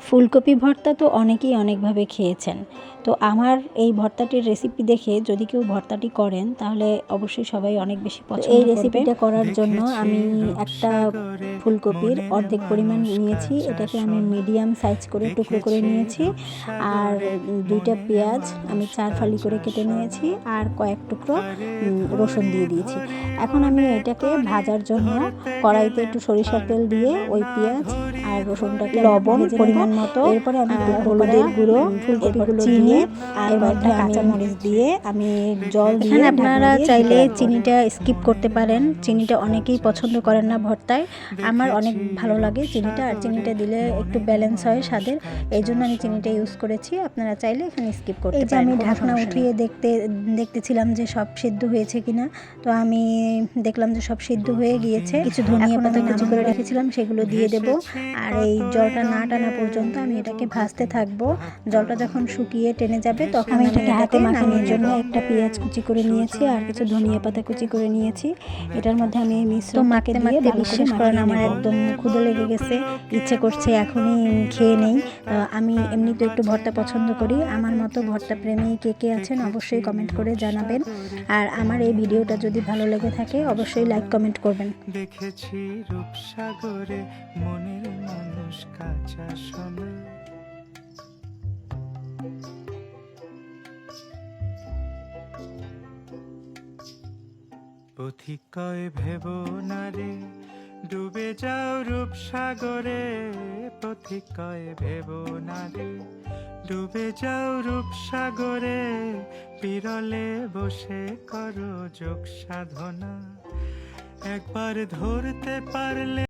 ফুলকপি ভর্তা তো অনেকেই অনেকভাবে খেয়েছেন। তো আমার এই ভর্তাটির রেসিপি দেখে যদি কেউ ভর্তাটি করেন তাহলে অবশ্যই সবাই অনেক বেশি পছন্দ করবে। এই রেসিপিটা করার জন্য আমি একটা ফুলকপির অর্ধেক পরিমাণ নিয়েছি, এটাকে আমি মিডিয়াম সাইজ করে টুকরো করে নিয়েছি। আর 2টা পেঁয়াজ আমি 4 ফালি করে কেটে নিয়েছি, আর কয়েক টুকরো রসুন দিয়ে দিয়েছি। এখন আমি এটাকে ভাজার জন্য কড়াইতে একটু সরিষার তেল দিয়ে ওই পেঁয়াজ আর রসুনটাকে লবণ পরিমাণ মতো, এরপরে আমি হলুদের গুঁড়ো, ফুলকপিগুলো দিয়ে আর কয়েকটা কাঁচামরিচ দিয়ে আমি জল দিয়ে, আপনারা চাইলে চিনিটা স্কিপ করতে পারেন। চিনিটা অনেকেই পছন্দ করেন না ভর্তায়, আমার অনেক ভালো লাগে চিনিটা, আর চিনিটা দিলে একটু ব্যালেন্স হয় স্বাদের, এই জন্য আমি চিনিটা ইউজ করেছি। আপনারা চাইলে এখানে স্কিপ করতে পারেন। আমি ঢাকনা উঠিয়ে দেখতেছিলাম যে সব সিদ্ধ হয়েছে কিনা, তো আমি দেখলাম যে সব সিদ্ধ হয়ে গিয়েছে। কিছু ধনিয়া পাতা কুচি করে রেখেছিলাম সেগুলো দিয়ে দেব, আর এই জলটা না টানা পর্যন্ত আমি এটাকে ভাজতে থাকবো। জলটা যখন শুকিয়ে টেনে যাবে তখন আমি এটাকে হাতে মাখানোর জন্য একটা পেঁয়াজ কুচি করে নিয়েছি আর কিছু ধনিয়া পাতা কুচি করে নিয়েছি। এটার মধ্যে আমি মিশ্রণ মাখতে মাখতে বিশ্বাস করেন আমার একদম ক্ষুধা লেগে গেছে, ইচ্ছে করছে এখনই খেয়ে নেই। আমি এমনিতে একটু ভর্তা পছন্দ করি, আমার মতো ভর্তা প্রেমী কে কে আছেন অবশ্যই কমেন্ট করে জানাবেন। আর আমার এই ভিডিওটা যদি ভালো লেগে থাকে অবশ্যই লাইক কমেন্ট করবেন। দেখেছি রূপসাগরে মনের মানুষ কাঁচা সোনা, পথিক কয় ভেব না রে ডুবে যাও রূপসাগরে, পথিক কয় ভেব না রে ডুবে যাও রূপসাগরে, বিরলে বসে করো যোগ সাধনা, একবার ধরতে পারলে